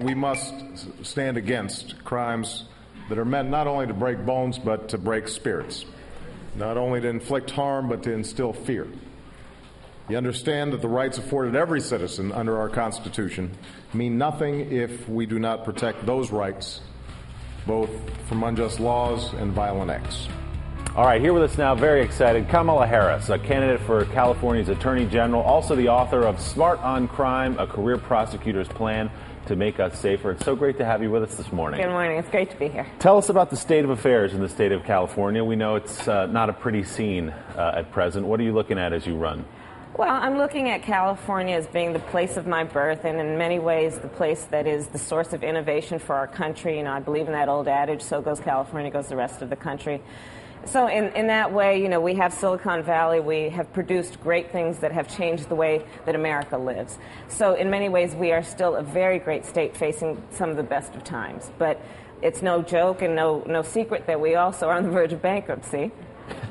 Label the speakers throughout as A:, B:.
A: We must stand against crimes that are meant not only to break bones, but to break spirits, not only to inflict harm, but to instill fear. You understand that the rights afforded every citizen under our Constitution mean nothing if we do not protect those rights, both from unjust laws and violent acts.
B: All right, here with us now, very excited, Kamala Harris, a candidate for California's Attorney General, also the author of Smart on Crime, a career prosecutor's plan to make us safer. It's so great to have you with us this morning.
C: Good morning. It's great to be here.
B: Tell us about the state of affairs in the state of California. We know it's not a pretty scene at present. What are you looking at as you run?
C: Well, I'm looking at California as being the place of my birth, and in many ways the place that is the source of innovation for our country. You know, I believe in that old adage, so goes California, goes the rest of the country. So in that way, you know, we have Silicon Valley. We have produced great things that have changed the way that America lives. So in many ways, we are still a very great state facing some of the best of times. But it's no joke and no secret that we also are on the verge of bankruptcy.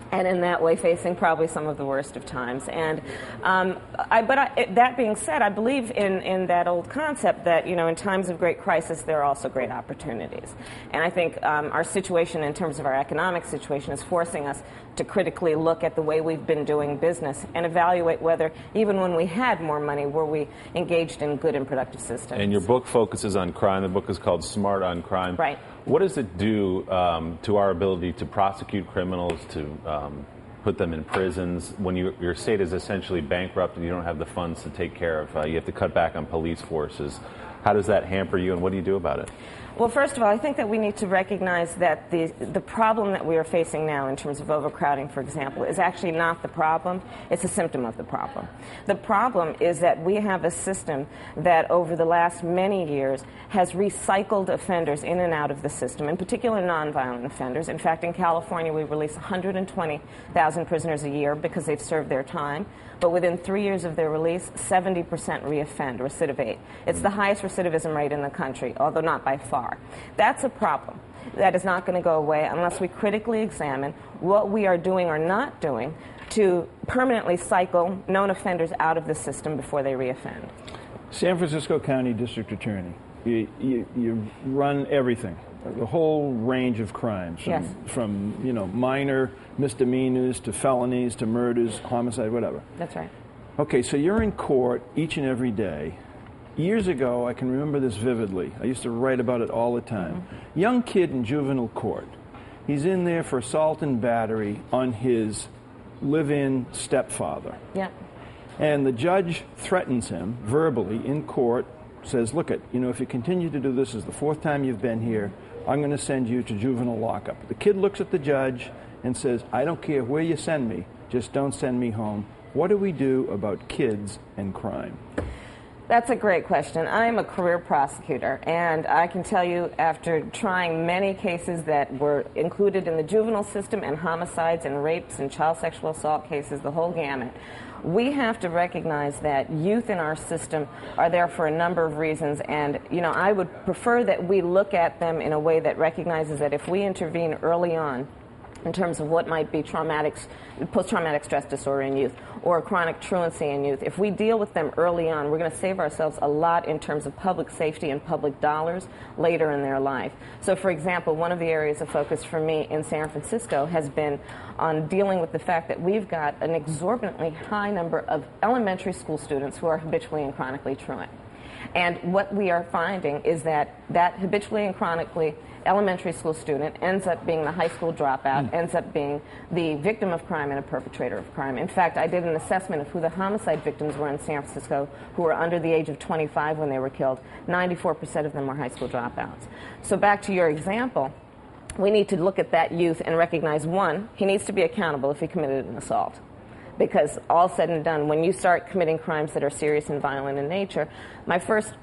C: And in that way, facing probably some of the worst of times. And that being said, I believe in that old concept that, you know, in times of great crisis, there are also great opportunities. And I think our situation in terms of our economic situation is forcing us to critically look at the way we've been doing business and evaluate whether, even when we had more money, were we engaged in good and productive systems.
B: And your book focuses on crime. The book is called Smart on Crime.
C: Right.
B: What does it do to our ability to prosecute criminals, to put them in prisons, when your state is essentially bankrupt and you don't have the funds to take care of, you have to cut back on police forces? How does that hamper you, and what do you do about it?
C: Well, first of all, I think that we need to recognize that the problem that we are facing now in terms of overcrowding, for example, is actually not the problem. It's a symptom of the problem. The problem is that we have a system that over the last many years has recycled offenders in and out of the system, in particular nonviolent offenders. In fact, in California, we release 120,000 prisoners a year because they've served their time. But within 3 years of their release, 70% reoffend, recidivate. It's the highest recidivism rate in the country, although not by far. That's a problem. That is not going to go away unless we critically examine what we are doing or not doing to permanently cycle known offenders out of the system before they reoffend.
D: San Francisco County District Attorney, you run everything. The whole range of crimes, from you know, minor misdemeanors to felonies to murders, homicide, whatever.
C: That's right.
D: Okay, so you're in court each and every day. Years ago, I can remember this vividly. I used to write about it all the time. Mm-hmm. Young kid in juvenile court. He's in there for assault and battery on his live-in stepfather.
C: Yeah.
D: And the judge threatens him verbally in court, says, look, you know, if you continue to do this, is the fourth time you've been here, I'm going to send you to juvenile lockup. The kid looks at the judge and says, I don't care where you send me, just don't send me home. What do we do about kids and crime?
C: That's a great question. I'm a career prosecutor, and I can tell you, after trying many cases that were included in the juvenile system, and homicides and rapes and child sexual assault cases, the whole gamut, we have to recognize that youth in our system are there for a number of reasons, and you know, I would prefer that we look at them in a way that recognizes that if we intervene early on in terms of what might be post-traumatic stress disorder in youth or chronic truancy in youth, if we deal with them early on, we're going to save ourselves a lot in terms of public safety and public dollars later in their life. So, for example, one of the areas of focus for me in San Francisco has been on dealing with the fact that we've got an exorbitantly high number of elementary school students who are habitually and chronically truant. And what we are finding is that habitually and chronically elementary school student ends up being the high school dropout, ends up being the victim of crime and a perpetrator of crime. In fact, I did an assessment of who the homicide victims were in San Francisco who were under the age of 25 when they were killed. 94% of them were high school dropouts. So back to your example, we need to look at that youth and recognize, one, he needs to be accountable if he committed an assault. Because all said and done, when you start committing crimes that are serious and violent in nature, my first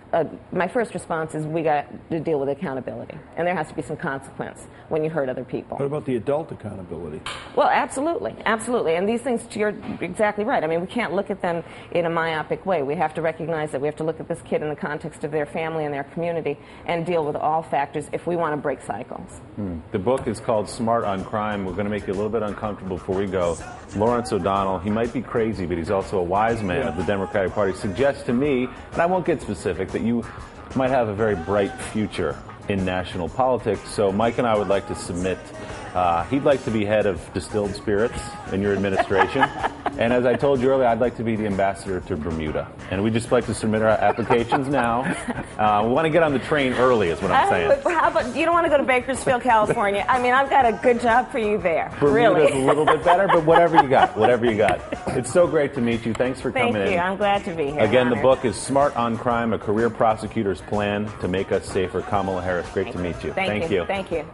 C: response is we got to deal with accountability, and there has to be some consequence when you hurt other people.
D: What about the adult accountability?
C: Well, absolutely, absolutely, and these things, you're exactly right. I mean, we can't look at them in a myopic way. We have to recognize that we have to look at this kid in the context of their family and their community and deal with all factors if we want to break cycles.
B: The book is called Smart on Crime. We're going to make you a little bit uncomfortable before we go. Lawrence O'Donnell, he might be crazy, but he's also a wise man of the Democratic Party, suggests to me, and I won't get specific, that you might have a very bright future in national politics. So Mike and I would like to submit, he'd like to be head of distilled spirits in your administration. And as I told you earlier, I'd like to be the ambassador to Bermuda. And we'd just like to submit our applications now. We want to get on the train early is what I'm saying.
C: How about, you don't want to go to Bakersfield, California? I mean, I've got a good job for you there.
B: Bermuda's
C: really.
B: a little bit better, but whatever you got, whatever you got. It's so great to meet you. Thanks for coming in.
C: Thank you. I'm glad to be here.
B: Again, the
C: Honored.
B: book is Smart on Crime, A Career Prosecutor's Plan to Make Us Safer. Kamala Harris, great to meet you.
C: Thank you. Thank you.